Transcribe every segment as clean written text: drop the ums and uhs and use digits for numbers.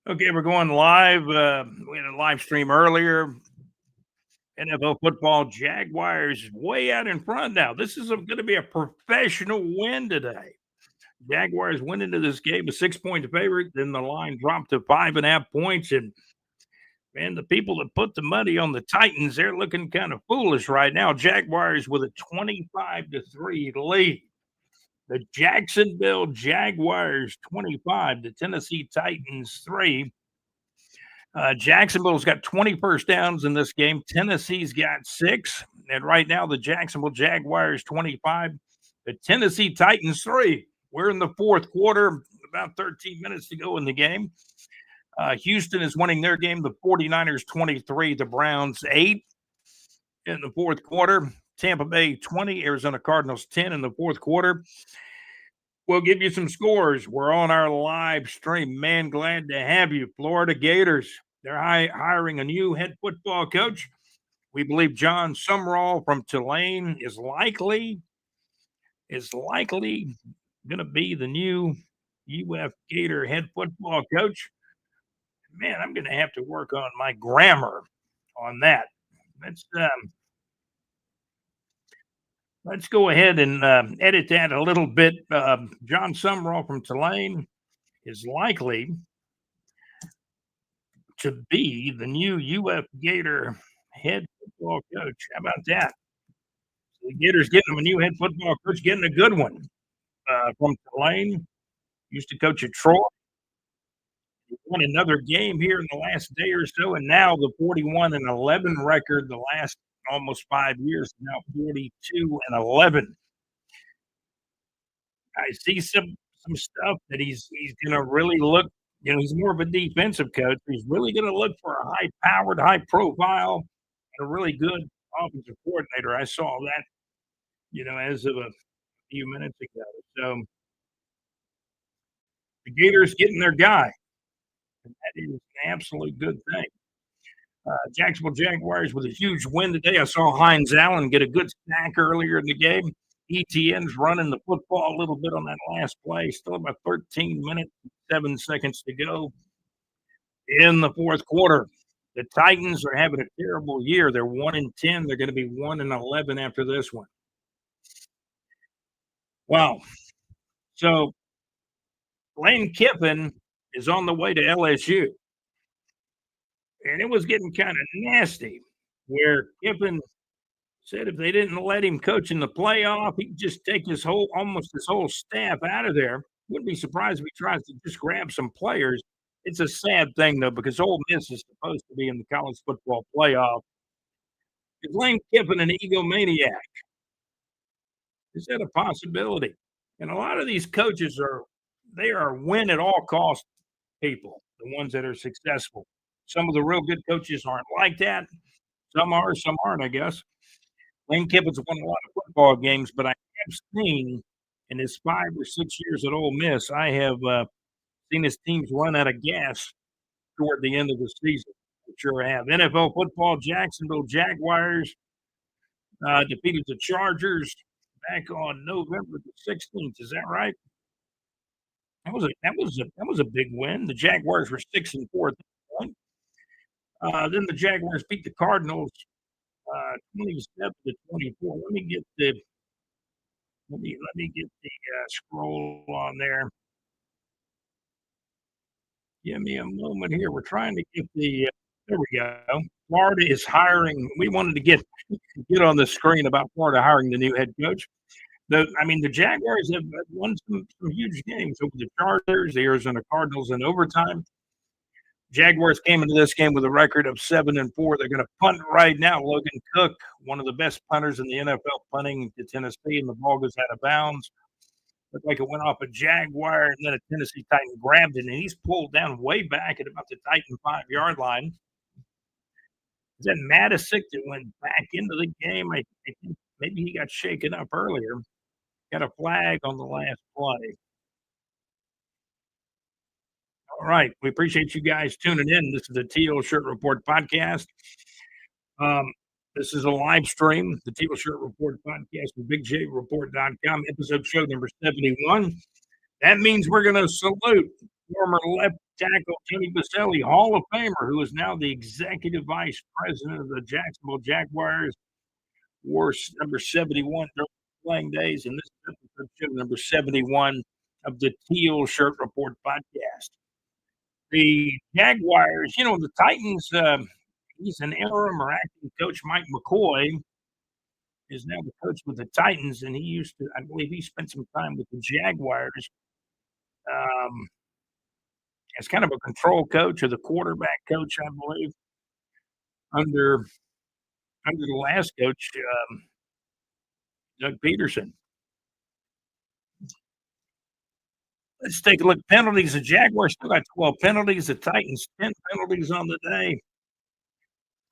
Okay, we're going live. We had a live stream earlier. NFL football, Jaguars way out in front now. This is going to be a professional win today. Jaguars went into this game a 6 point favorite. Then the line dropped to 5.5 points. And man, the people that put the money on the Titans, they're looking kind of foolish right now. Jaguars with a 25-3 lead. The Jacksonville Jaguars 25, the Tennessee Titans 3. Jacksonville's got 20 first downs in this game. Tennessee's got 6. And right now, the Jacksonville Jaguars 25, the Tennessee Titans 3. We're in the fourth quarter, about 13 minutes to go in the game. Houston is winning their game. The 49ers 23, the Browns 8 in the fourth quarter. Tampa Bay 20, Arizona Cardinals 10 in the fourth quarter. We'll give you some scores. We're on our live stream. Man, glad to have you. Florida Gators. They're hiring a new head football coach. We believe John Sumrall from Tulane is likely going to be the new UF Gator head football coach. Man, I'm going to have to work on my grammar on that. Let's go ahead and edit that a little bit. John Sumrall from Tulane is likely to be the new UF Gator head football coach. How about that? So the Gators getting him a new head football coach, getting a good one from Tulane. Used to coach at Troy. He won another game here in the last day or so, and now the 41-11 record the last almost 5 years, now 42-11. I see some stuff that he's going to really look. He's more of a defensive coach. He's really going to look for a high-powered, high-profile, and a really good offensive coordinator. I saw that, as of a few minutes ago. So the Gators getting their guy, and that is an absolute good thing. Jacksonville Jaguars with a huge win today. I saw Hines Allen get a good sack earlier in the game. ETN's running the football a little bit on that last play. Still about 13 minutes, 7 seconds to go in the fourth quarter. The Titans are having a terrible year. They're 1-10. They're going to be 1-11 after this one. Wow. So Lane Kiffin is on the way to LSU. And it was getting kind of nasty where Kiffin said if they didn't let him coach in the playoff, he'd just take almost his whole staff out of there. Wouldn't be surprised if he tries to just grab some players. It's a sad thing, though, because Ole Miss is supposed to be in the college football playoff. Is Lane Kiffin an egomaniac? Is that a possibility? And a lot of these coaches are win at all cost people, the ones that are successful. Some of the real good coaches aren't like that. Some are, some aren't, I guess. Lane Kiffin's won a lot of football games, but I have seen in his 5 or 6 years at Ole Miss, I have seen his teams run out of gas toward the end of the season. I sure have. NFL football, Jacksonville Jaguars defeated the Chargers back on November the 16th. Is that right? That was a big win. The Jaguars were 6-4 at that point. Then the Jaguars beat the Cardinals 27-24. Let me get the scroll on there. Give me a moment here. We're trying to get there we go. Florida is hiring. We wanted to get on the screen about Florida hiring the new head coach. The Jaguars have won some huge games over the Chargers, the Arizona Cardinals in overtime. Jaguars came into this game with a record of 7-4. They're going to punt right now. Logan Cook, one of the best punters in the NFL, punting to Tennessee, and the ball goes out of bounds. Looked like it went off a Jaguar, and then a Tennessee Titan grabbed it, and he's pulled down way back at about the Titan 5-yard line. Is that Matisic that went back into the game? I think maybe he got shaken up earlier. Got a flag on the last play. All right. We appreciate you guys tuning in. This is the Teal Shirt Report podcast. This is a live stream, the Teal Shirt Report podcast with BigJReport.com, episode show number 71. That means we're going to salute former left tackle Tony Baselli, Hall of Famer, who is now the executive vice president of the Jacksonville Jaguars, wore number 71 during playing days, and this is episode show number 71 of the Teal Shirt Report podcast. The Jaguars, the Titans, he's an interim or acting coach. Mike McCoy is now the coach with the Titans, and he used to, I believe, he spent some time with the Jaguars um, as kind of a control coach or the quarterback coach, I believe, under under the last coach, Doug Peterson. Let's take a look. Penalties. The Jaguars still got 12 penalties. The Titans 10 penalties on the day.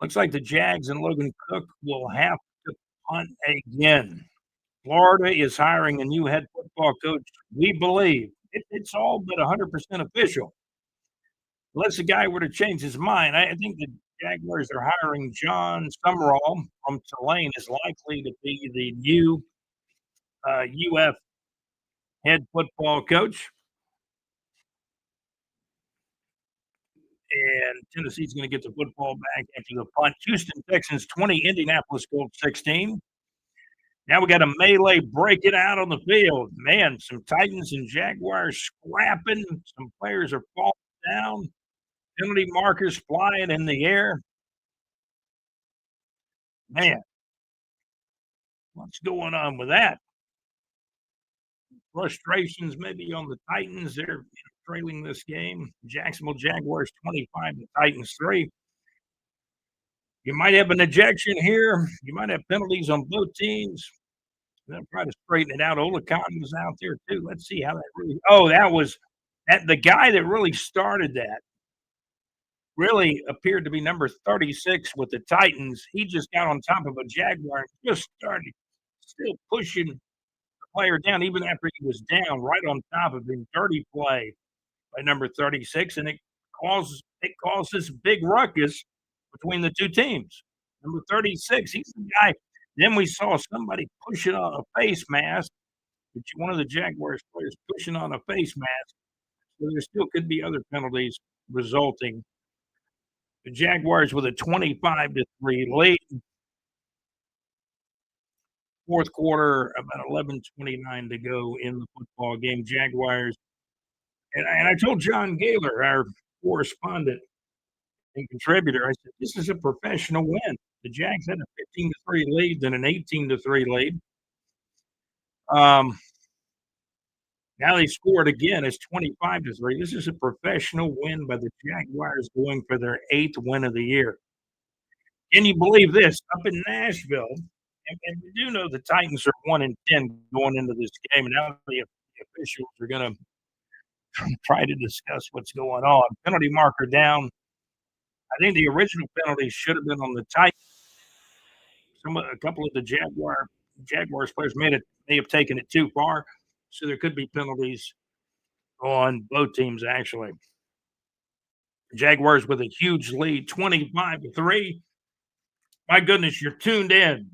Looks like the Jags and Logan Cook will have to punt again. Florida is hiring a new head football coach. We believe it's all but 100% official. Unless the guy were to change his mind, I think the Jaguars are hiring John Summerall from Tulane is likely to be the new UF head football coach. And Tennessee's going to get the football back after the punt. Houston Texans 20, Indianapolis Colts 16. Now we got a melee breaking out on the field. Man, some Titans and Jaguars scrapping. Some players are falling down. Penalty markers flying in the air. Man, what's going on with that? Frustrations maybe on the Titans. They're trailing this game. Jacksonville Jaguars 25, the Titans 3. You might have an ejection here. You might have penalties on both teams. They'll try to straighten it out. Olakon was out there too. Let's see how that really. Oh, that was that the guy that really started that. Really appeared to be number 36 with the Titans. He just got on top of a Jaguar and just started still pushing the player down, even after he was down, right on top of him. Dirty play by number 36, and it causes big ruckus between the two teams. Number 36, he's the guy. Then we saw somebody pushing on a face mask, one of the Jaguars players pushing on a face mask. So there still could be other penalties resulting. The Jaguars with a 25-3 lead. Fourth quarter, about 11:29 to go in the football game. Jaguars, and I told John Gaylor, our correspondent and contributor, I said, this is a professional win. The Jags had a 15-3 lead, then an 18-3 lead. Now they scored again. It's 25-3. This is a professional win by the Jaguars going for their 8th win of the year. Can you believe this? Up in Nashville, and we do know the Titans are 1-10 going into this game, and now the officials are going to try to discuss what's going on. Penalty marker down. I think the original penalty should have been on the Titans. A couple of the Jaguars players may have taken it too far, so there could be penalties on both teams, actually. Jaguars with a huge lead, 25-3. My goodness, you're tuned in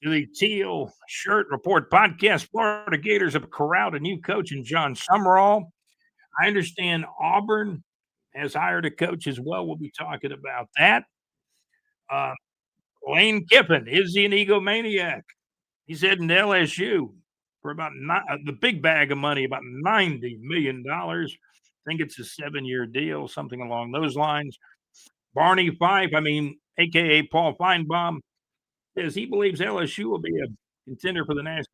to the Teal Shirt Report podcast. Florida Gators have corralled a new coach in John Summerall. I understand Auburn has hired a coach as well. We'll be talking about that. Lane Kiffin, is he an egomaniac? He's heading to LSU for about the big bag of money, about $90 million. I think it's a 7-year deal, something along those lines. Barney Fife, a.k.a. Paul Feinbaum, says he believes LSU will be a contender for the national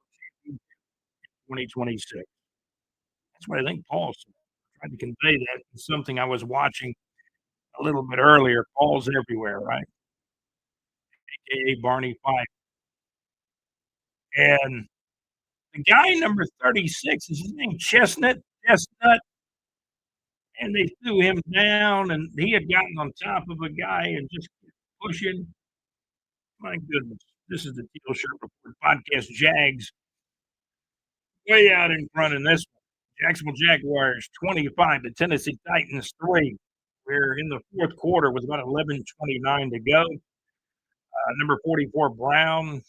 championship in 2026. That's what I think Paul said. I tried to convey that in something I was watching a little bit earlier. Paul's everywhere, right? A.k.a. Barney Fife. And the guy number 36, is his name Chestnut? And they threw him down, and he had gotten on top of a guy and just pushing. My goodness. This is the Teal Shirt Report podcast. Jags way out in front in this one. Jacksonville Jaguars 25, the Tennessee Titans 3. We're in the fourth quarter with about 11:29 to go. Number 44, Brown,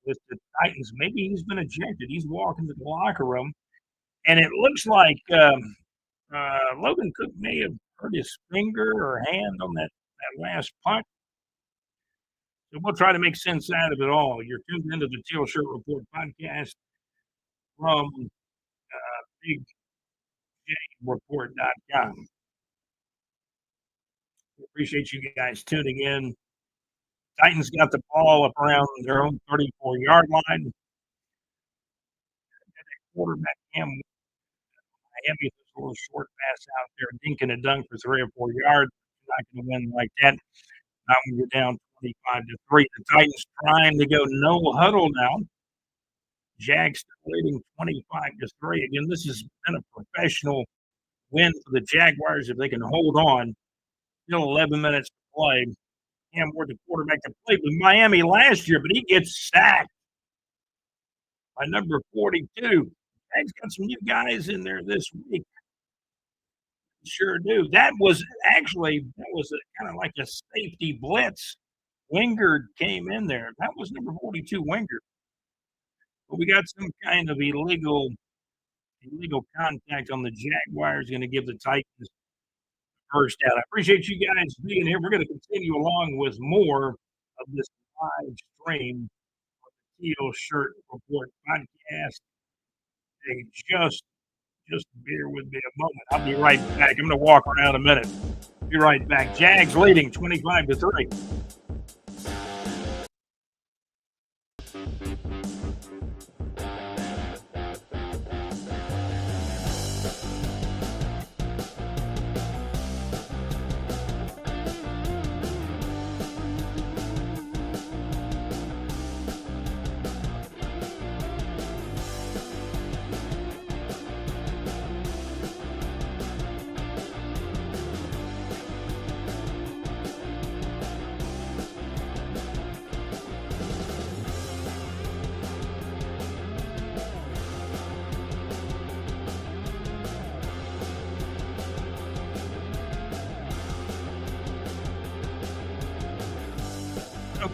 with the Titans. Maybe he's been ejected. He's walking to the locker room, and it looks like Logan Cook may have hurt his finger or hand on that last punt. So we'll try to make sense out of it all. You're tuned into the Teal Shirt Report podcast from BigJReport.com. We appreciate you guys tuning in. Titans got the ball up around their own 34-yard line. Quarterback Cam Miami, a little short pass out there, dink and a dunk for 3 or 4 yards. You're not going to win like that. Not when you're down 25-3. The Titans trying to go no huddle now. Jags still leading 25-3. Again, this has been a professional win for the Jaguars if they can hold on. Still 11 minutes to play. Cam Ward, the quarterback that played with Miami last year, but he gets sacked by number 42. Jags got some new guys in there this week. Sure do. That was kind of like a safety blitz. Wingard came in there. That was number 42, Wingard. But we got some kind of illegal contact on the Jaguars, going to give the Titans first out. I appreciate you guys being here. We're going to continue along with more of this live stream of the Teal Shirt Report podcast. Hey, just bear with me a moment. I'll be right back. I'm going to walk around a minute. Be right back. Jags leading 25-3.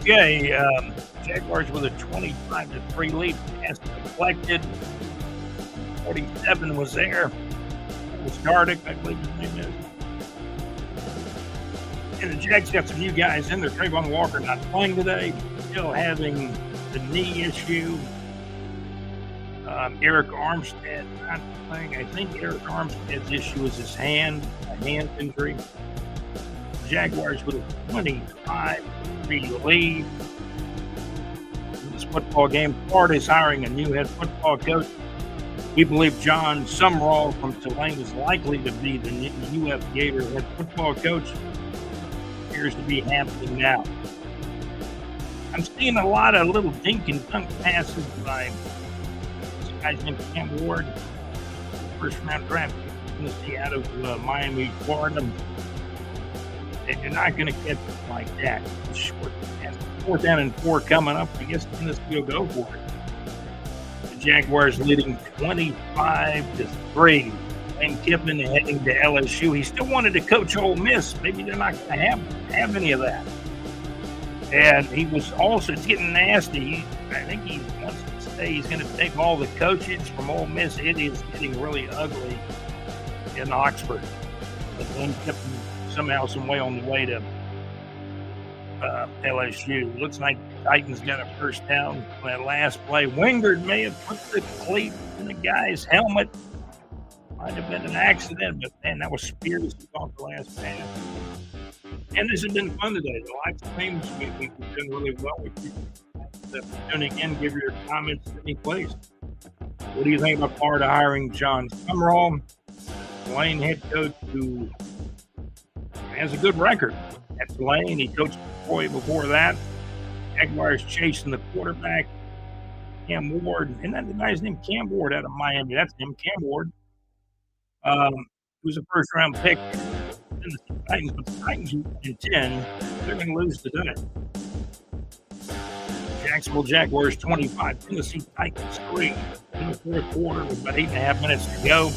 Okay, Jaguars with a 25-3 lead. Pass deflected. 47 was there. It was Gardick, I believe his name is. And the Jags got some new guys in there. Trayvon Walker not playing today. Still having the knee issue. Eric Armstead not playing. I think Eric Armstead's issue is his hand, a hand injury. Jaguars with a 25-3 lead. In this football game, Florida is hiring a new head football coach. We believe John Sumrall from Tulane is likely to be the new UF Gator head football coach. Appears to be happening now. I'm seeing a lot of little dink and dunk passes by this guy's named Cam Ward, first round draft pick out of Miami, Florida. You're not going to catch it like that. Short, 4th down and 4 coming up. I guess Tennessee will go for it. The Jaguars leading 25-3. Lane Kiffin heading to LSU. He still wanted to coach Ole Miss. Maybe they're not going to have any of that. And he was also, it's getting nasty. I think he wants to say he's going to take all the coaches from Ole Miss. It is getting really ugly in Oxford. But Lane Kiffin somehow, some way on the way to LSU. Looks like the Titans got a first down on that last play. Wingard may have put the cleat in the guy's helmet. Might have been an accident, but man, that was Spears who caught the last pass. And this has been fun today. The live streams, we've been really well with you. Tuning in, give your comments any place. What do you think about Florida hiring John Sumrall, Tulane head coach who has a good record at Tulane? He coached Troy before that. Jaguars chasing the quarterback, Cam Ward. Isn't that the guy's name? Cam Ward out of Miami. That's him, Cam Ward. He was a first-round pick in the Titans, but the Titans in 10, they're going to lose today. Jacksonville Jaguars 25, Tennessee Titans 3 in the fourth quarter with about 8.5 minutes to go.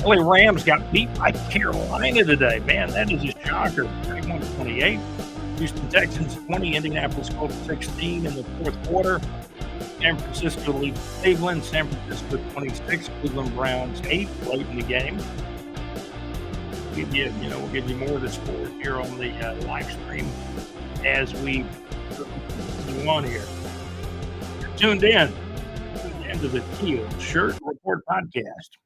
LA Rams got beat by Carolina today. Man, that is a shocker. 31-28. Houston Texans 20, Indianapolis Colts 16 in the fourth quarter. San Francisco leads Cleveland. San Francisco 26, Cleveland Browns 8 late in the game. we'll give you more of the sport here on the live stream as we continue on here. You're tuned in to the Teal Shirt Report podcast.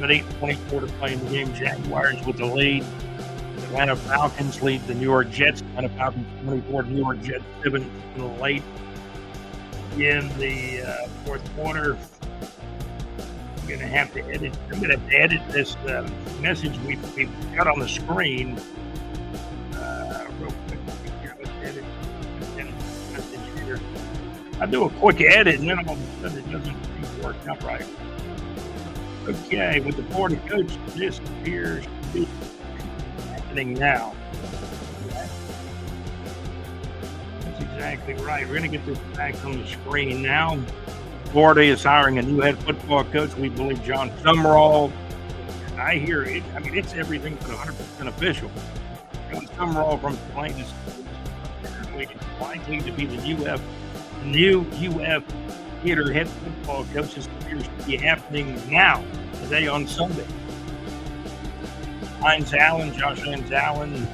At 8:24 to play in the game, Jaguars with the lead. Atlanta Falcons lead the New York Jets. Atlanta Falcons 24, New York Jets 7 late in the fourth quarter. I'm going to have to edit this message we've got on the screen real quick. Edit message here. I do a quick edit and then all of a sudden it doesn't work out right. Okay, with the Florida coach, this appears to be happening now. That's exactly right. We're going to get this back on the screen now. Florida is hiring a new head football coach. We believe John Summerall. I hear it. I mean, it's everything but 100% official. John Summerall from Tulane is likely to be the new UF Theater head football coach. This appears to be happening now, today on Sunday. Josh Hines Allen,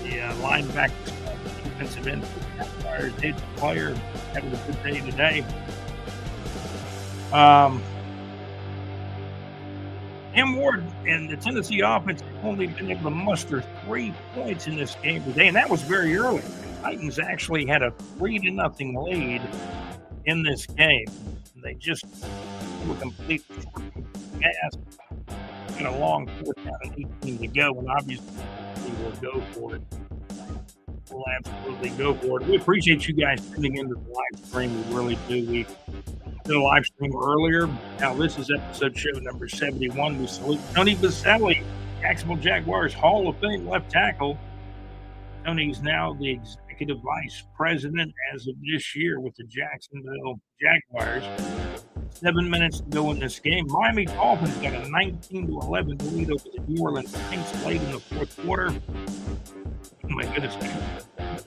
the linebacker, defensive end, Jaguars player, having a good day today. Cam Ward and the Tennessee offense have only been able to muster 3 points in this game today, and that was very early. The Titans actually had a 3-0 lead in this game. They just were completely short of gas. And a long 4th down and 18 to go, and obviously we'll go for it. We'll absolutely go for it. We appreciate you guys tuning into the live stream. We really do. We did a live stream earlier. Now this is episode show number 71. We salute Tony Baselli, Jacksonville Jaguars Hall of Fame left tackle. Tony's now the executive vice president as of this year with the Jacksonville Jaguars. 7 minutes to go in this game. Miami Dolphins got a 19-11 lead over the New Orleans Saints late in the fourth quarter. Oh my goodness.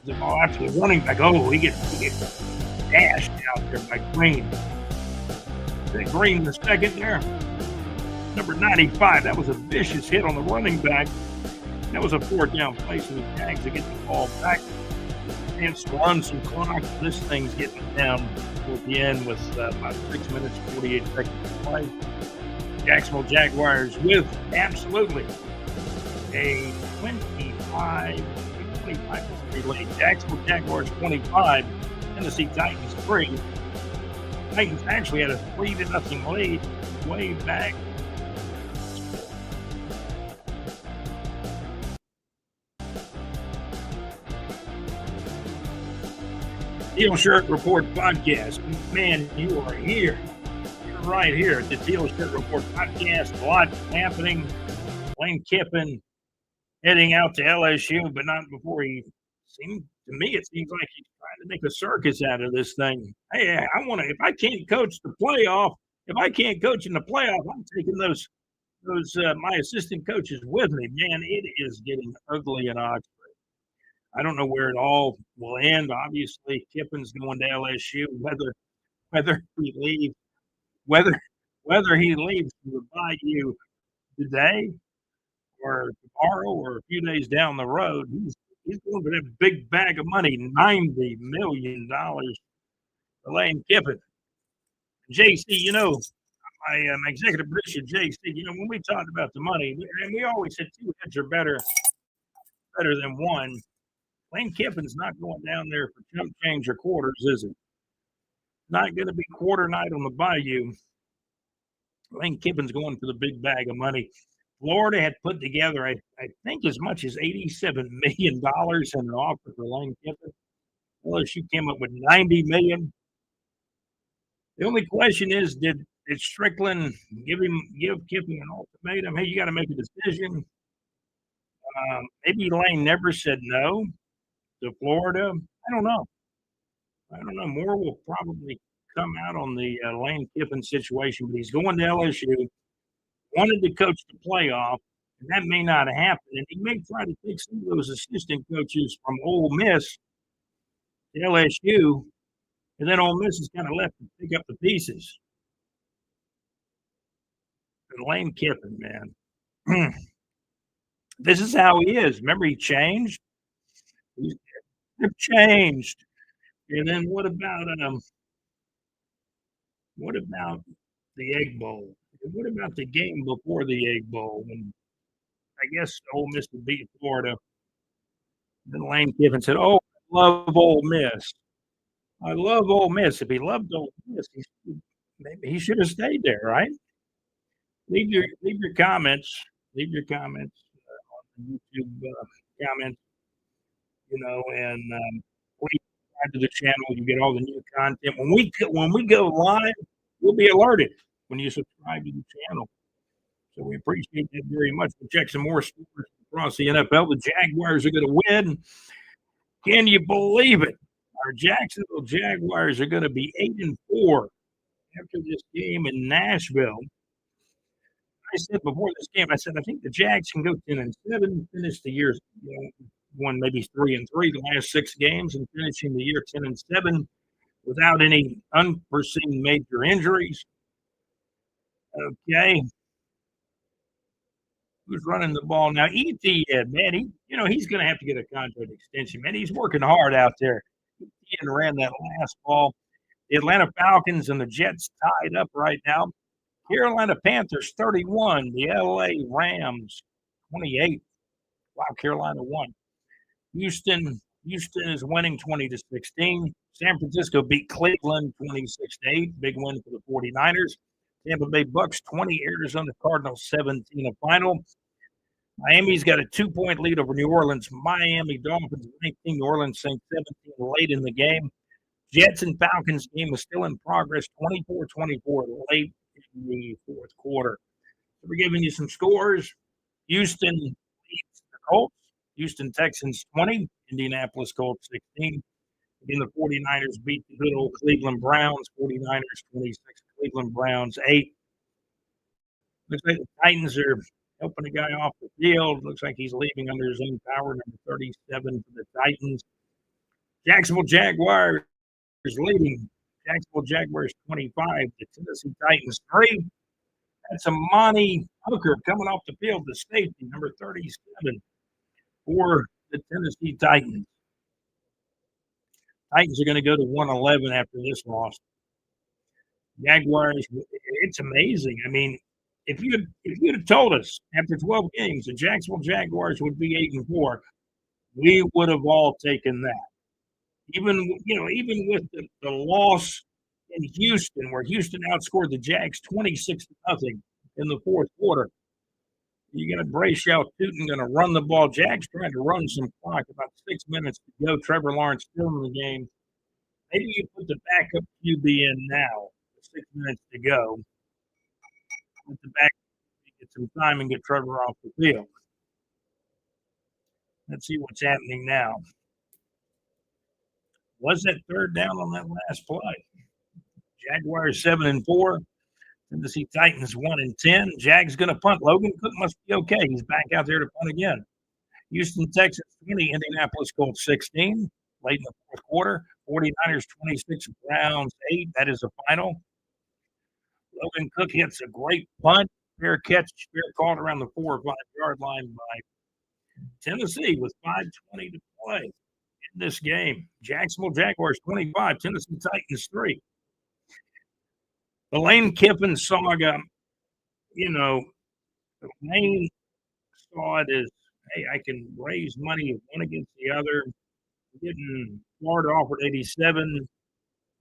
The ball after the running back. Oh, he gets dashed out there by Green. Green the second there. Number 95. That was a vicious hit on the running back. That was a 4th down play, so the Jags to get the ball back. Chance to run some clock. This thing's getting down toward the end with about 6 minutes, 48 seconds to play. Jacksonville Jaguars with absolutely a 25 lead. Jacksonville Jaguars 25, Tennessee Titans 3. Titans actually had a 3-0 lead way back. Teal Shirt Report podcast. Man, you are here. You're right here at the Teal Shirt Report podcast. A lot happening. Lane Kiffin heading out to LSU, but not before it seems like he's trying to make a circus out of this thing. Hey, if I can't coach in the playoff, I'm taking those my assistant coaches with me. Man, it is getting ugly in Oxford. I don't know where it all will end. Obviously, Kiffin's going to LSU. Whether he leaves to the Bayou today or tomorrow or a few days down the road, he's going for that big bag of money, $90 million for Lane Kiffin. JC, my executive producer, JC, when we talked about the money, and we always said 2 heads are better than one. Lane Kiffin's not going down there for chump change or quarters, is it? Not going to be quarter night on the Bayou. Lane Kiffin's going for the big bag of money. Florida had put together, I think, as much as $87 million in an offer for Lane Kiffin. LSU came up with $90 million. The only question is, did Strickland give Kiffin an ultimatum? Hey, you got to make a decision. Maybe Lane never said no to Florida. I don't know. More will probably come out on the Lane Kiffin situation, but he's going to LSU. Wanted to coach the playoff, and that may not happen. And he may try to take some of those assistant coaches from Ole Miss to LSU, and then Ole Miss is kind of left to pick up the pieces. And Lane Kiffin, man, this is how he is. Remember, he changed. He's changed. And then what about the Egg Bowl? And what about the game before the Egg Bowl when I guess Ole Miss would beat Florida? Then Lane Kiffin said, "Oh, I love Ole Miss. I love Ole Miss. If he loved Ole Miss, maybe he should have stayed there, right?" Leave your comments. Leave your comments on the YouTube comments, and please subscribe to the channel. You get all the new content when we go live. We'll be alerted when you subscribe to the channel. So we appreciate that very much. We'll check some more scores across the NFL. The Jaguars are going to win. Can you believe it? Our Jacksonville Jaguars are going to be 8-4 after this game in Nashville. I said before this game, I think the Jags can go 10-7, finish the year, won maybe 3-3 the last 6 games, and finishing the year 10-7 without any unforeseen major injuries. Okay. Who's running the ball now? Etienne, man, he's going to have to get a contract extension, man. He's working hard out there. Etienne ran that last ball. The Atlanta Falcons and the Jets tied up right now. Carolina Panthers 31, the LA Rams 28. Wow, Carolina won. Houston is winning 20-16. San Francisco beat Cleveland 26-8. Big win for the 49ers. Tampa Bay Bucks 20, Arizona Cardinals 17 a final. Miami's got a 2-point lead over New Orleans. Miami Dolphins 19, New Orleans Saints 17 late in the game. Jets and Falcons game is still in progress, 24-24 late in the fourth quarter. So we're giving you some scores. Houston leads the Colts. Houston Texans 20, Indianapolis Colts 16. Again, the 49ers beat the good old Cleveland Browns, 49ers 26, Cleveland Browns 8. Looks like the Titans are helping a guy off the field. Looks like he's leaving under his own power, number 37 for the Titans. Jacksonville Jaguars leading. Jacksonville Jaguars 25, the Tennessee Titans 3. That's Amani Hooker coming off the field, the safety, number 37 for the Tennessee Titans. Titans are going to go to 1-11 after this loss. Jaguars, it's amazing. I mean, if you had told us after 12 games the Jacksonville Jaguars would be 8-4, we would have all taken that. Even with the loss in Houston, where Houston outscored the Jags 26-0 in the fourth quarter. You're going to brace out Tootin, going to run the ball. Jags trying to run some clock, about 6 minutes to go. Trevor Lawrence still in the game. Maybe you put the backup QB in now, 6 minutes to go. Put the back, get some time and get Trevor off the field. Let's see what's happening now. Was that third down on that last play? Jaguars 7-4. Tennessee Titans 1-10. Jags going to punt. Logan Cook must be okay. He's back out there to punt again. Houston Texans 20, Indianapolis Colts 16. Late in the fourth quarter. 49ers 26, Browns 8. That is the final. Logan Cook hits a great punt. Fair catch, fair caught around the 4 or 5 yard line by Tennessee with 5:20 to play in this game. Jacksonville Jaguars 25, Tennessee Titans 3. The Lane Kiffin saga, Lane saw it as, hey, I can raise money one against the other. Getting Florida offered 87,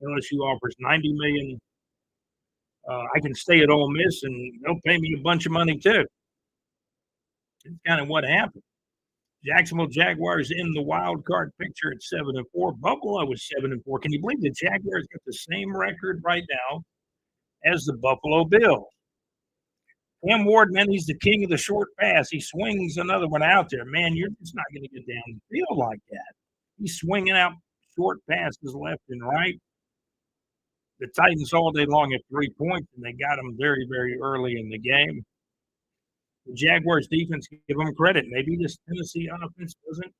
LSU offers 90 million. I can stay at Ole Miss and they'll pay me a bunch of money too. It's kind of what happened. Jacksonville Jaguars in the wild card picture at 7-4. Buffalo was 7-4. Can you believe the Jaguars got the same record right now as the Buffalo Bills? Cam Ward, man, he's the king of the short pass. He swings another one out there. Man, you're just not going to get down the field like that. He's swinging out short passes left and right. the Titans all day long at 3 points, and they got them very, very early in the game. The Jaguars defense, give them credit. Maybe this Tennessee offense doesn't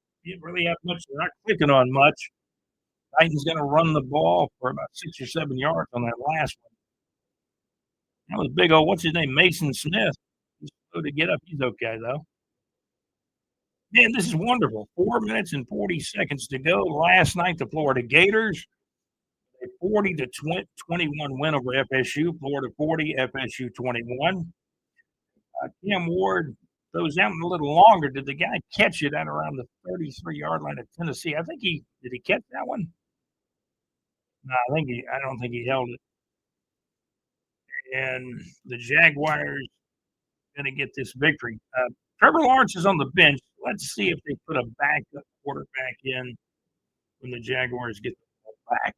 really have much. They're not clicking on much. Titans going to run the ball for about 6 or 7 yards on that last one. That was big old, what's his name, Mason Smith. He's slow to get up. He's okay, though. Man, this is wonderful. 4 minutes and 40 seconds to go. Last night, the Florida Gators, a 40-21 win over FSU. Florida 40, FSU 21. Cam Ward throws out a little longer. Did the guy catch it at around the 33-yard line of Tennessee? Did he catch that one? No, I don't think he held it. And the Jaguars going to get this victory. Trevor Lawrence is on the bench. Let's see if they put a backup quarterback in when the Jaguars get the ball back.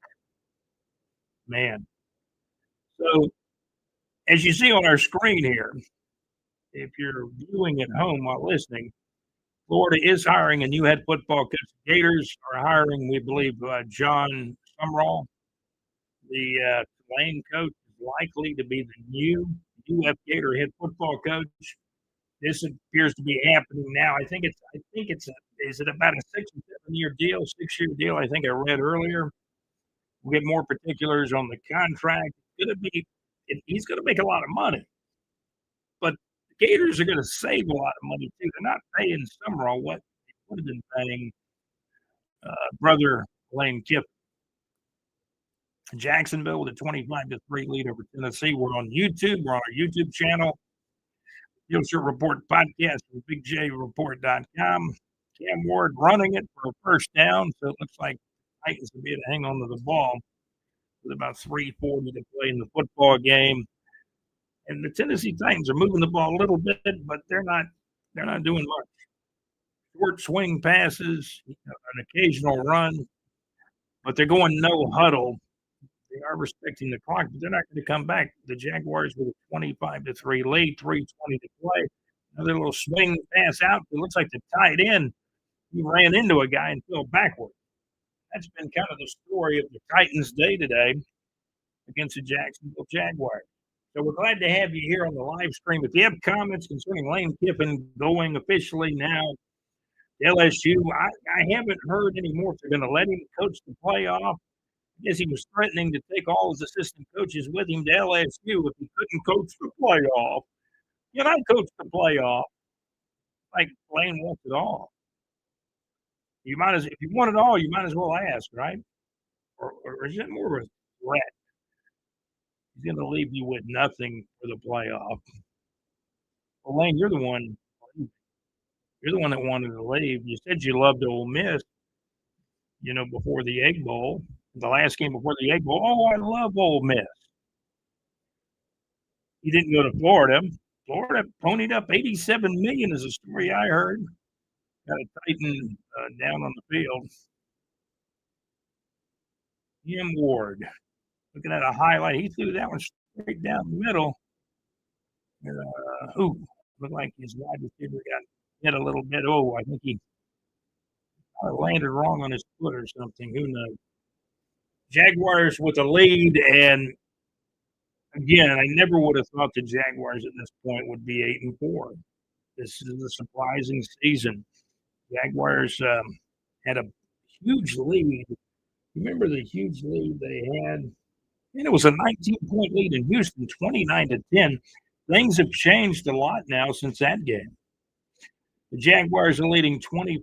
Man. So, as you see on our screen here, if you're viewing at home while listening, Florida is hiring a new head football coach. The Gators are hiring, we believe, John Sumrall. The Tulane coach is likely to be the new UF Gator head football coach. This appears to be happening now. I think it's is it about a 6 or 7 year deal, 6-year deal? I think I read earlier. We'll get more particulars on the contract. He's going to make a lot of money, but the Gators are going to save a lot of money too. They're not paying Summerall what they would have been paying brother Lane Kiffin. Jacksonville with a 25-3 lead over Tennessee. We're on YouTube. We're on our YouTube channel. Field Shirt Report podcast from BigJReport.com. Cam Ward running it for a first down, so it looks like the Titans will be able to hang on to the ball with about 3:40 to play in the football game. And the Tennessee Titans are moving the ball a little bit, but they're not doing much. Short swing passes, an occasional run, but they're going no huddle. They are respecting the clock, but they're not going to come back. The Jaguars with a 25-3 lead, 3:20 to play. Another little swing pass out. It looks like the tight end, he ran into a guy and fell backward. That's been kind of the story of the Titans' day today against the Jacksonville Jaguars. So we're glad to have you here on the live stream. If you have comments concerning Lane Kiffin going officially now to LSU, I haven't heard any more if they're going to let him coach the playoff. I guess he was threatening to take all his assistant coaches with him to LSU if he couldn't coach the playoff. You know, coach the playoff like Lane wants it all. If you want it all, you might as well ask, right? Or is it more of a threat? He's going to leave you with nothing for the playoff. Well, Lane, you're the one that wanted to leave. You said you loved Ole Miss, before the Egg Bowl. The last game before the Egg Bowl. Oh, I love Ole Miss. He didn't go to Florida. Florida ponied up $87 million is a story I heard. Got a Titan down on the field. Cam Ward. Looking at a highlight. He threw that one straight down the middle. Looked like his wide receiver got hit a little bit. Oh, I think he landed wrong on his foot or something. Who knows? Jaguars with a lead, and again, I never would have thought the Jaguars at this point would be 8-4. This is a surprising season. Jaguars had a huge lead. Remember the huge lead they had? And it was a 19-point lead in Houston, 29-10. Things have changed a lot now since that game. The Jaguars are leading 25-3.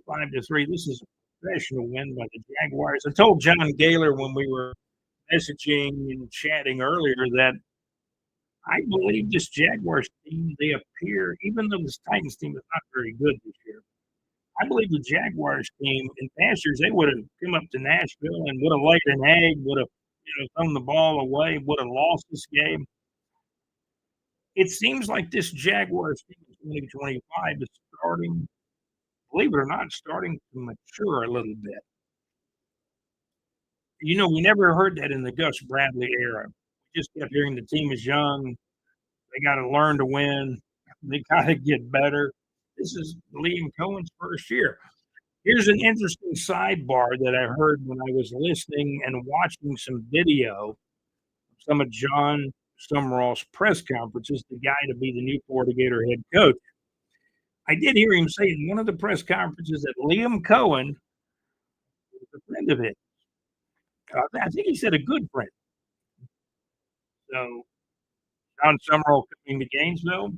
This is a professional win by the Jaguars. I told John Gaylor when we were messaging and chatting earlier that I believe this Jaguars team, they appear, even though this Titans team is not very good this year, I believe the Jaguars team, in past years, they would have come up to Nashville and would have laid an egg, would have thrown the ball away, would have lost this game. It seems like this Jaguars team in 2025 is starting, believe it or not, starting to mature a little bit. We never heard that in the Gus Bradley era. We just kept hearing the team is young. They got to learn to win. They got to get better. This is Liam Cohen's first year. Here's an interesting sidebar that I heard when I was listening and watching some video of some of John Summerall's press conferences, the guy to be the new Florida Gator head coach. I did hear him say in one of the press conferences that Liam Cohen was a friend of his. I think he said a good friend. So John Summerall coming to Gainesville,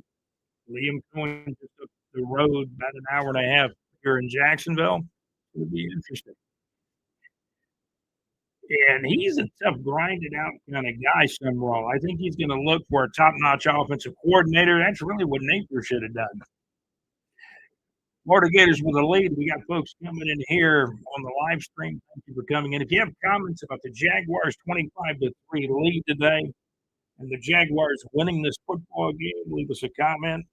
Liam Cohen just up the road about an hour and a half here in Jacksonville. It'll be interesting. And he's a tough, grinded out kind of guy, Summerall. I think he's going to look for a top-notch offensive coordinator. That's really what Napier should have done. Florida Gators with a lead. We got folks coming in here on the live stream. Thank you for coming in. If you have comments about the Jaguars' 25-3 lead today and the Jaguars winning this football game, leave us a comment.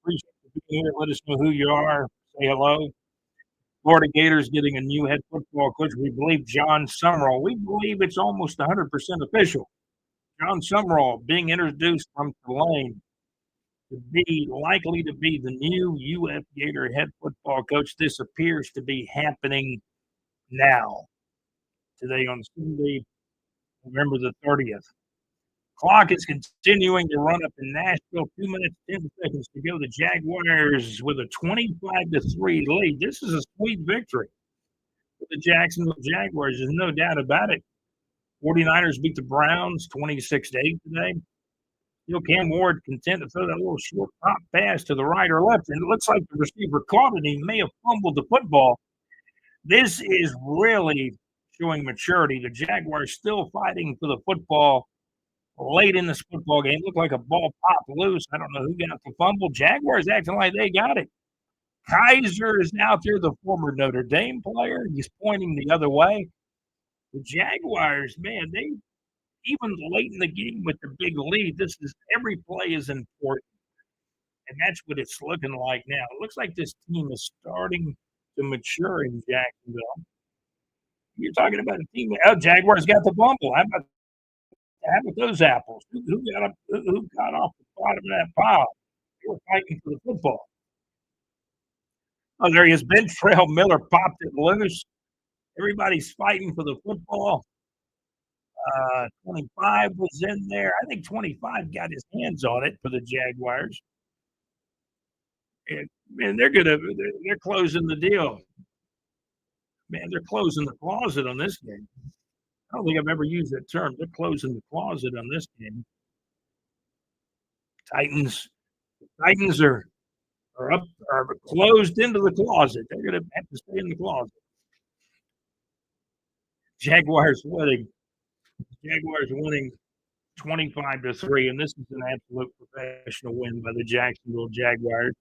Appreciate you being here. Let us know who you are. Say hello. Florida Gators getting a new head football coach. We believe John Summerall. We believe it's almost 100% official. John Summerall being introduced from Tulane to be likely to be the new UF Gator head football coach. This appears to be happening now. Today on Sunday, November the 30th. Clock is continuing to run up in Nashville. 2 minutes, 10 seconds to go. The Jaguars with a 25-3 lead. This is a sweet victory for the Jacksonville Jaguars. There's no doubt about it. 49ers beat the Browns 26-8 today. Cam Ward content to throw that little short pop pass to the right or left, and it looks like the receiver caught it. He may have fumbled the football. This is really showing maturity. The Jaguars still fighting for the football late in this football game. Looked like a ball popped loose. I don't know who got the fumble. Jaguars acting like they got it. Kaiser is out there, the former Notre Dame player. He's pointing the other way. The Jaguars, man, they even late in the game with the big lead, every play is important. And that's what it's looking like now. It looks like this team is starting to mature in Jacksonville. You're talking about a team. Oh, Jaguars got the fumble. How about those apples? Who got off the bottom of that pile? They were fighting for the football. Oh, there he is. Ventrell Miller popped it loose. Everybody's fighting for the football. 25 was in there. I think 25 got his hands on it for the Jaguars. And they're closing the deal. Man, they're closing the closet on this game. I don't think I've ever used that term. They're closing the closet on this game. Titans are closed into the closet. They're going to have to stay in the closet. Jaguars winning 25-3, and this is an absolute professional win by the Jacksonville Jaguars.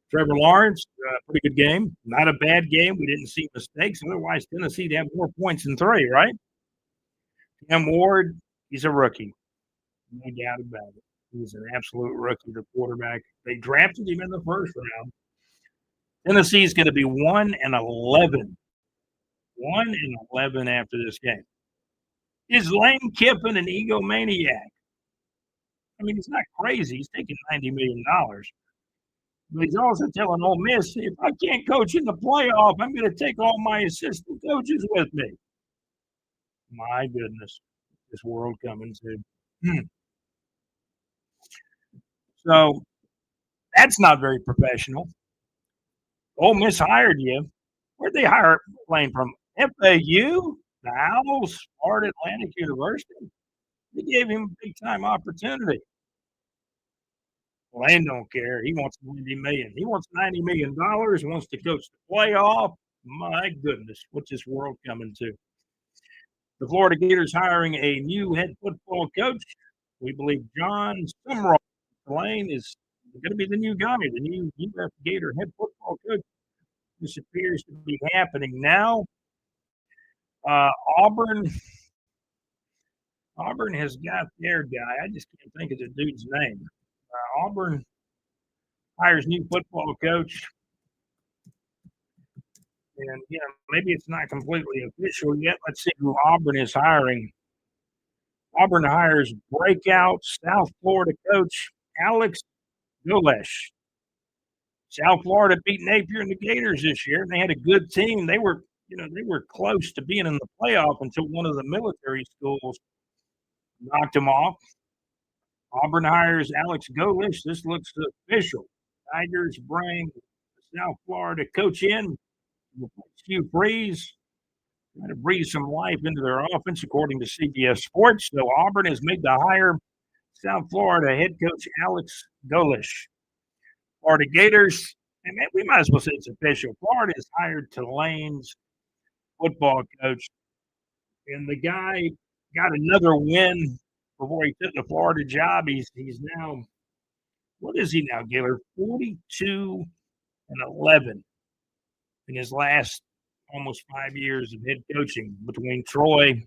Trevor Lawrence, pretty good game. Not a bad game. We didn't see mistakes. Otherwise, Tennesse'd have more points than 3, right? Cam Ward, he's a rookie. No doubt about it. He's an absolute rookie, the quarterback. They drafted him in the first round. Tennessee's going to be 1-11. 1-11 after this game. Is Lane Kiffin an egomaniac? I mean, he's not crazy. He's taking $90 million. But he's also telling Ole Miss, if I can't coach in the playoff, I'm going to take all my assistant coaches with me. My goodness, this world coming to. So that's not very professional. Ole Miss hired you. Where'd they hire Lane from? FAU? The Owls? Florida Atlantic University? They gave him a big-time opportunity. Lane don't care. He wants $90 million. He wants $90 million. He wants to coach the playoff. My goodness, what's this world coming to? The Florida Gators hiring a new head football coach. We believe John Summerall Lane is going to be the new guy, the new UF Gator head football coach. This appears to be happening now. Auburn has got their guy. I just can't think of the dude's name. Auburn hires new football coach. And, maybe it's not completely official yet. Let's see who Auburn is hiring. Auburn hires breakout South Florida coach Alex Golesh. South Florida beat Napier and the Gators this year, and they had a good team. They were close to being in the playoff until one of the military schools knocked him off. Auburn hires Alex Golish. This looks official. Tigers bring the South Florida coach in. Hugh Freeze, trying to breathe some life into their offense, according to CBS Sports. So Auburn has made the hire. South Florida head coach Alex Golish. Florida Gators, and man, we might as well say it's official. Florida has hired Tulane's football coach, and the guy got another win before he took the Florida job. He's now, what is he now, Gaylor? 42-11 in his last almost 5 years of head coaching between Troy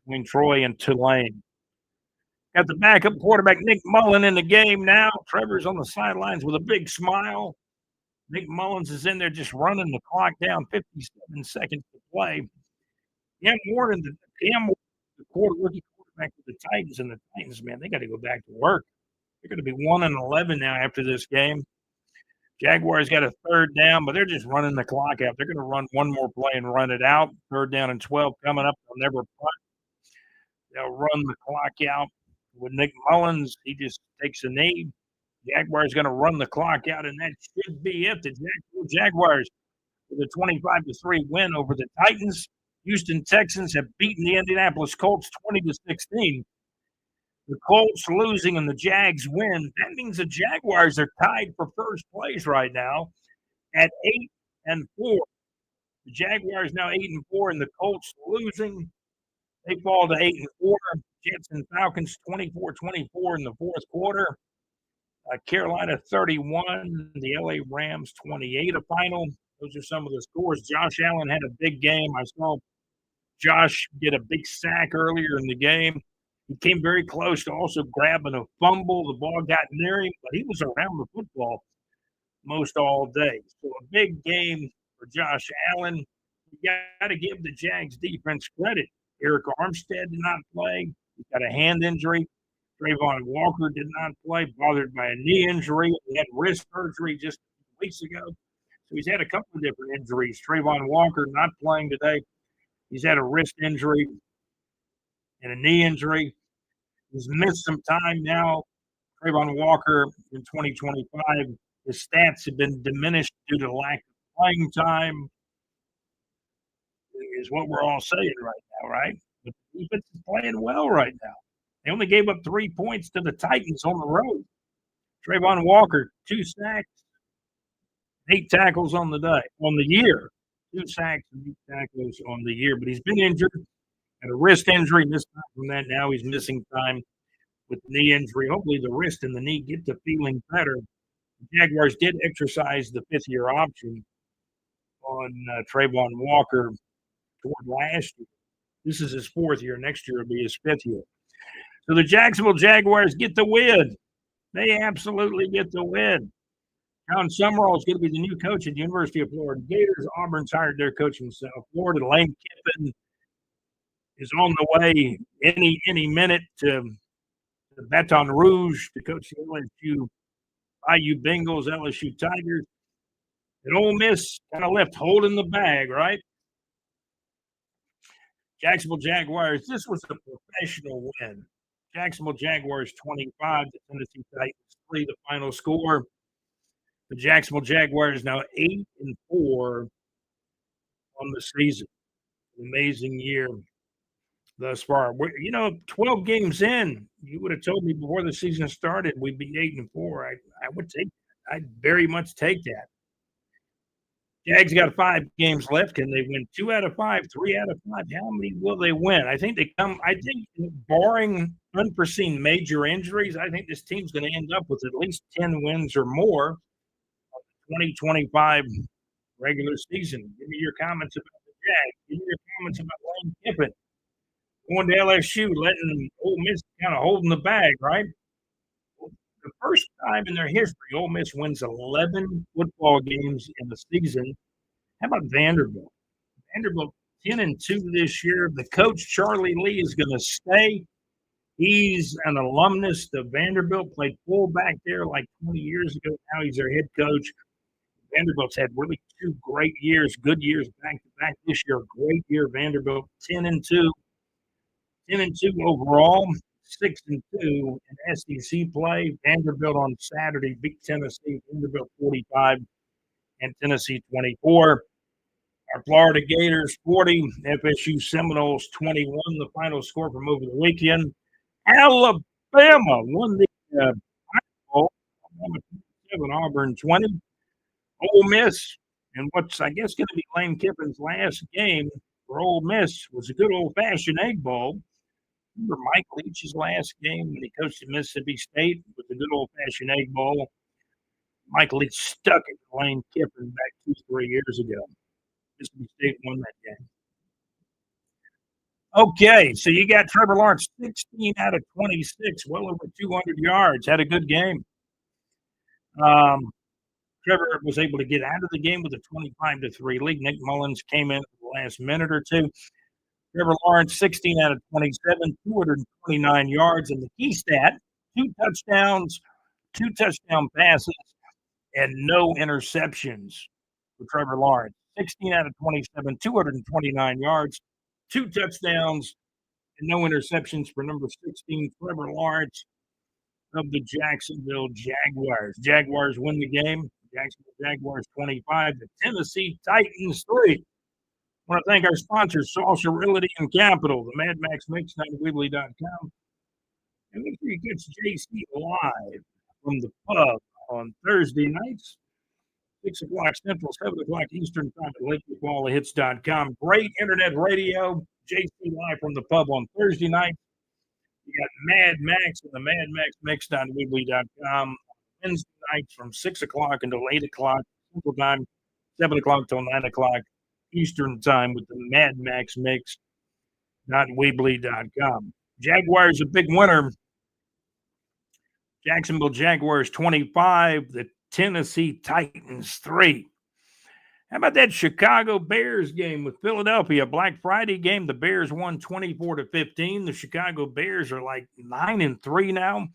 and Tulane. Got the backup quarterback Nick Mullen in the game now. Trevor's on the sidelines with a big smile. Nick Mullins is in there just running the clock down, 57 seconds to play. Cam Ward, the rookie quarterback for the Titans, and the Titans, man, they got to go back to work. They're going to be 1-11 now after this game. Jaguars got a third down, but they're just running the clock out. They're going to run one more play and run it out. Third down and 12 coming up. They'll never punt. They'll run the clock out. With Nick Mullins, he just takes a knee. Jaguars going to run the clock out, and that should be it. The Jaguars with a 25-3 win over the Titans. Houston Texans have beaten the Indianapolis Colts 20-16. The Colts losing and the Jags win. That means the Jaguars are tied for first place right now at 8-4. The Jaguars now 8-4, and the Colts losing. They fall to 8-4. Jets and Falcons 24-24 in the fourth quarter. Carolina 31, the LA Rams 28 a final. Those are some of the scores. Josh Allen had a big game. I saw Josh get a big sack earlier in the game. He came very close to also grabbing a fumble. The ball got near him, but he was around the football most all day. So a big game for Josh Allen. You got to give the Jags defense credit. Eric Armstead did not play. He's got a hand injury. Trayvon Walker did not play, bothered by a knee injury. He had wrist surgery just weeks ago. So he's had a couple of different injuries. Trayvon Walker not playing today. He's had a wrist injury and a knee injury. He's missed some time now. Trayvon Walker in 2025, his stats have been diminished due to lack of playing time, is what we're all saying right now, right? But the defense is playing well right now. They only gave up 3 points to the Titans on the road. Trayvon Walker, 2 sacks, 8 tackles on the year. 2 sacks and 8 tackles on the year. But he's been injured, had a wrist injury, missed time from that. Now he's missing time with knee injury. Hopefully the wrist and the knee get to feeling better. The Jaguars did exercise the fifth-year option on Trayvon Walker toward last year. This is his 4th year. Next year will be his 5th year. So the Jacksonville Jaguars get the win. They absolutely get the win. John Summerall is going to be the new coach at the University of Florida Gators. Auburn's hired their coach in South Florida. Lane Kiffin is on the way any minute to Baton Rouge to coach the LSU IU Bengals, LSU Tigers. And Ole Miss kind of left holding the bag, right? Jacksonville Jaguars, this was a professional win. Jacksonville Jaguars 25, the Tennessee Titans 3, the final score. The Jacksonville Jaguars now 8-4 on the season. Amazing year thus far. 12 games in, you would have told me before the season started we'd be 8-4. I would take that. I'd very much take that. Jags got 5 games left. Can they win 2 out of 5, 3 out of 5? How many will they win? I think barring unforeseen major injuries, I think this team's going to end up with at least 10 wins or more of the 2025 regular season. Give me your comments about the Jags. Give me your comments about Lane Kiffin going to LSU, letting Ole Miss kind of holding the bag, right? The first time in their history, Ole Miss wins 11 football games in the season. How about Vanderbilt? Vanderbilt 10-2 this year. The coach, Charlie Lee, is going to stay. He's an alumnus of Vanderbilt, played fullback there like 20 years ago. Now he's their head coach. Vanderbilt's had really 2 great years, good years back-to-back. This year, a great year. Vanderbilt 10-2. 10-2 overall, 6-2 in SEC play. Vanderbilt on Saturday beat Tennessee. Vanderbilt 45 and Tennessee 24. Our Florida Gators 40, FSU Seminoles 21. The final score from over the weekend. Alabama won the Iron Bowl. Alabama 27, Auburn 20. Ole Miss, and what's I guess going to be Lane Kiffin's last game for Ole Miss was a good old-fashioned Egg Bowl. Remember Mike Leach's last game when he coached at Mississippi State with the good old-fashioned Egg Bowl? Mike Leach stuck it to Lane Kiffin back 2-3 years ago. Mississippi State won that game. Okay, so you got Trevor Lawrence, 16 out of 26, well over 200 yards. Had a good game. Trevor was able to get out of the game with a 25-3 lead. Nick Mullins came in for the last minute or two. Trevor Lawrence, 16 out of 27, 229 yards. And the key stat, 2 touchdowns, 2 touchdown passes, and no interceptions for Trevor Lawrence. 16 out of 27, 229 yards, 2 touchdowns, and no interceptions for number 16, Trevor Lawrence of the Jacksonville Jaguars. Jaguars win the game. Jacksonville Jaguars 25, the Tennessee Titans 3. I want to thank our sponsors, Salsa Realty and Capital, the Mad Max Mix, Weebly.com. And make sure you catch JC live from the pub on Thursday nights, 6 o'clock Central, 7 o'clock Eastern Time at LakeWallahits.com. Great internet radio. JC live from the pub on Thursday night. You got Mad Max and the Mad Max Mix.weebly.com. Wednesday nights from 6 o'clock until 8 o'clock Central Time, 7 o'clock till 9 o'clock Eastern Time with the Mad Max Mix.weebly.com. Jaguars a big winner. Jacksonville Jaguars 25, the Tennessee Titans 3. How about that Chicago Bears game with Philadelphia? Black Friday game, the Bears won 24-15. The Chicago Bears are like 9-3 now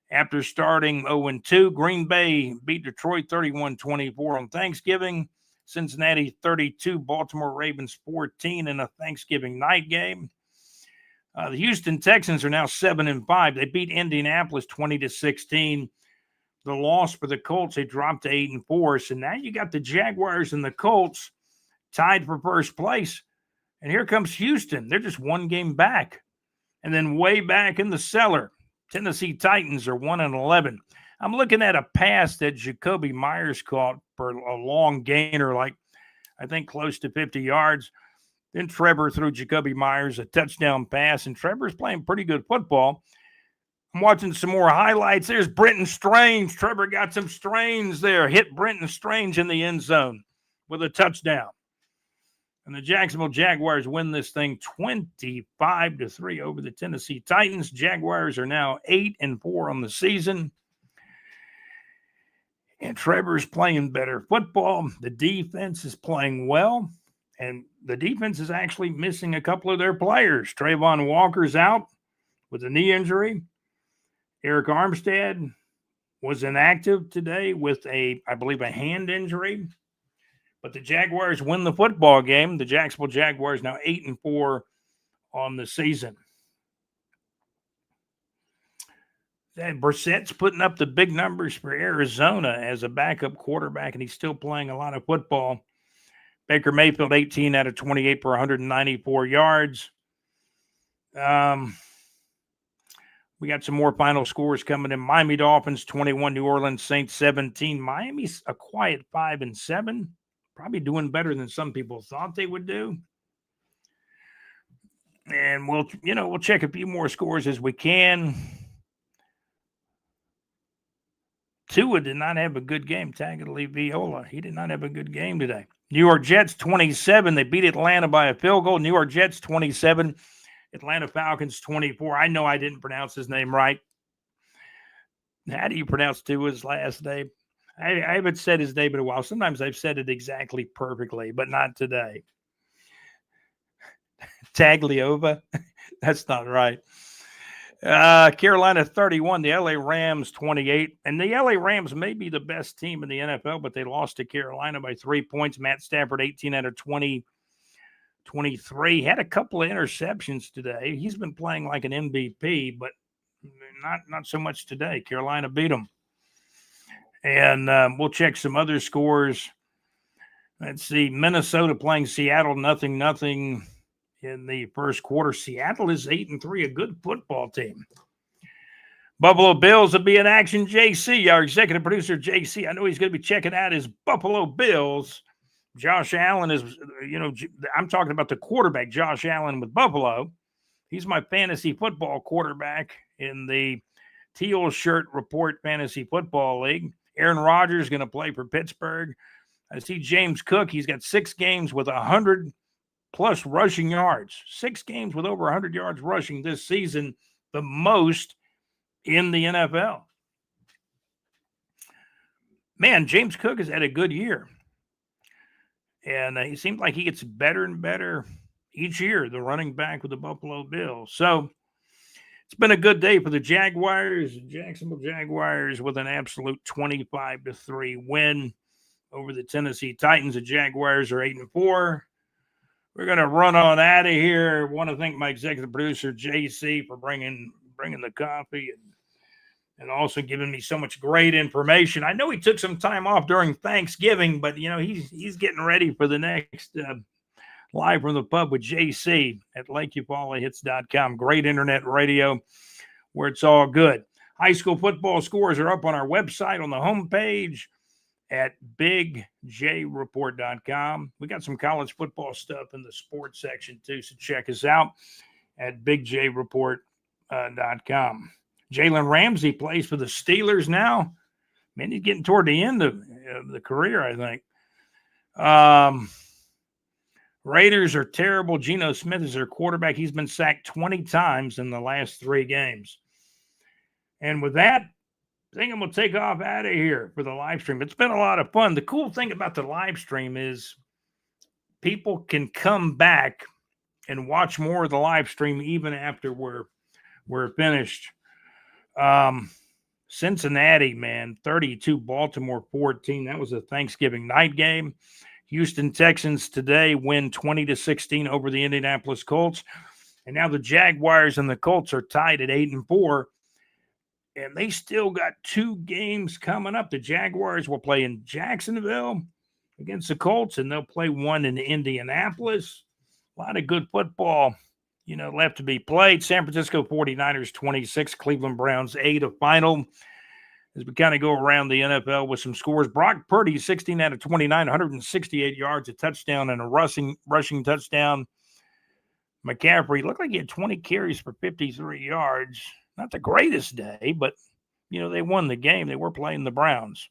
after starting 0-2. Green Bay beat Detroit 31-24 on Thanksgiving. Cincinnati 32, Baltimore Ravens 14 in a Thanksgiving night game. The Houston Texans are now 7-5. They beat Indianapolis 20-16. The loss for the Colts, they dropped to 8-4. So now you got the Jaguars and the Colts tied for first place. And here comes Houston. They're just one game back. And then way back in the cellar, Tennessee Titans are 1-11. I'm looking at a pass that Jacoby Myers caught for a long gainer, like I think close to 50 yards. Then Trevor threw Jacoby Myers a touchdown pass, and Trevor's playing pretty good football. I'm watching some more highlights. There's Brenton Strange. Trevor got some strains there. Hit Brenton Strange in the end zone with a touchdown. And the Jacksonville Jaguars win this thing 25-3 over the Tennessee Titans. Jaguars are now 8-4 on the season. And Trevor's playing better football. The defense is playing well. And the defense is actually missing a couple of their players. Trayvon Walker's out with a knee injury. Eric Armstead was inactive today with I believe, a hand injury. But the Jaguars win the football game. The Jacksonville Jaguars now 8-4 on the season. Brissett's putting up the big numbers for Arizona as a backup quarterback, and he's still playing a lot of football. Baker Mayfield, 18 out of 28 for 194 yards. We got some more final scores coming in. Miami Dolphins, 21. New Orleans Saints, 17. Miami's a quiet 5-7. Probably doing better than some people thought they would do. And we'll check a few more scores as we can. Tua did not have a good game. Tagovailoa, he did not have a good game today. New York Jets, 27. They beat Atlanta by a field goal. New York Jets, 27. Atlanta Falcons, 24. I know I didn't pronounce his name right. How do you pronounce Tua's last name? I haven't said his name in a while. Sometimes I've said it exactly perfectly, but not today. Tagliova? That's not right. Carolina 31, the LA Rams 28. And the LA Rams may be the best team in the NFL, but they lost to Carolina by 3 points. Matt Stafford, 18 out of 20 23. Had a couple of interceptions today. He's been playing like an MVP, but not so much today. Carolina beat him. And we'll check some other scores. Let's see. Minnesota playing Seattle 0-0 in the first quarter. Seattle is 8-3, a good football team. Buffalo Bills will be in action. JC, our executive producer, JC, I know he's going to be checking out his Buffalo Bills. Josh Allen is, I'm talking about the quarterback, Josh Allen with Buffalo. He's my fantasy football quarterback in the Teal Shirt Report Fantasy Football League. Aaron Rodgers is going to play for Pittsburgh. I see James Cook. He's got 6 games with 100-plus rushing yards. 6 games with over 100 yards rushing this season, the most in the NFL. Man, James Cook has had a good year. And he seems like he gets better and better each year, the running back with the Buffalo Bills. So it's been a good day for the Jaguars. Jacksonville Jaguars with an absolute 25-3 win over the Tennessee Titans. The Jaguars are 8-4. We're going to run on out of here. I want to thank my executive producer, JC, for bringing the coffee and also giving me so much great information. I know he took some time off during Thanksgiving, but, he's getting ready for the next Live from the Pub with JC at LakeUpallahits.com. Great internet radio where it's all good. High school football scores are up on our website on the homepage at bigjreport.com. We got some college football stuff in the sports section too, so check us out at bigjreport.com. Jalen Ramsey plays for the Steelers now. Man, he's getting toward the end of the career, I think. Raiders are terrible. Geno Smith is their quarterback. He's been sacked 20 times in the last 3 games. And with that, I think I'm going to take off out of here for the live stream. It's been a lot of fun. The cool thing about the live stream is people can come back and watch more of the live stream even after we're finished. Cincinnati, man, 32, Baltimore 14. That was a Thanksgiving night game. Houston Texans today win 20-16 over the Indianapolis Colts. And now the Jaguars and the Colts are tied at 8-4. And they still got 2 games coming up. The Jaguars will play in Jacksonville against the Colts, and they'll play one in Indianapolis. A lot of good football, left to be played. San Francisco 49ers 26, Cleveland Browns 8, a final. As we kind of go around the NFL with some scores, Brock Purdy, 16 out of 29, 168 yards, a touchdown, and a rushing touchdown. McCaffrey looked like he had 20 carries for 53 yards. Not the greatest day, but, they won the game. They were playing the Browns.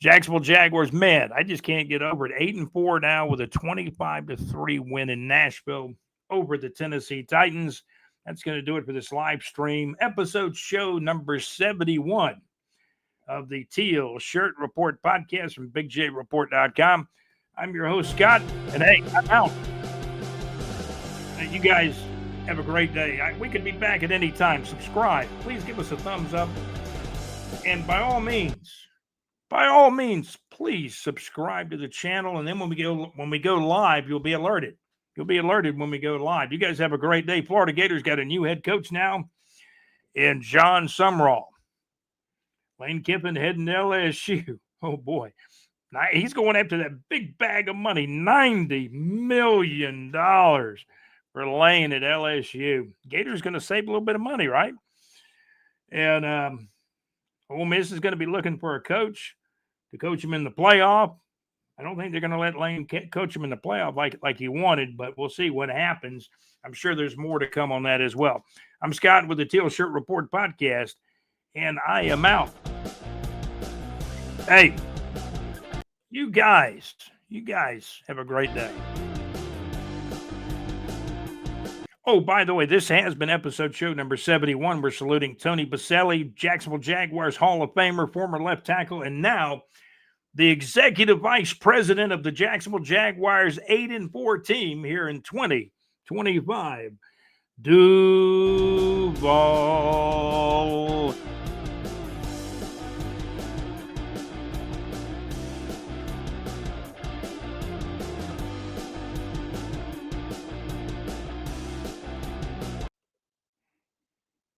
Jacksonville Jaguars, man, I just can't get over it. 8-4 now with a 25-3 win in Nashville over the Tennessee Titans. That's going to do it for this live stream. Episode show number 71 of the Teal Shirt Report podcast from BigJReport.com. I'm your host, Scott, and hey, I'm out. You guys have a great day. We could be back at any time. Subscribe. Please give us a thumbs up. And by all means, please subscribe to the channel. And then when we go live, you'll be alerted. You'll be alerted when we go live. You guys have a great day. Florida Gators got a new head coach now in John Sumrall. Lane Kiffin heading to LSU. Oh, boy. Now, he's going after that big bag of money, $90 million for Lane at LSU. Gators going to save a little bit of money, right? And Ole Miss is going to be looking for a coach to coach him in the playoff. I don't think they're going to let Lane coach him in the playoff like he wanted, but we'll see what happens. I'm sure there's more to come on that as well. I'm Scott with the Teal Shirt Report podcast, and I am out. Hey, you guys have a great day. Oh, by the way, this has been episode show number 71. We're saluting Tony Baselli, Jacksonville Jaguars Hall of Famer, former left tackle, and now the executive vice president of the Jacksonville Jaguars 8-4 team here in 2025, Duval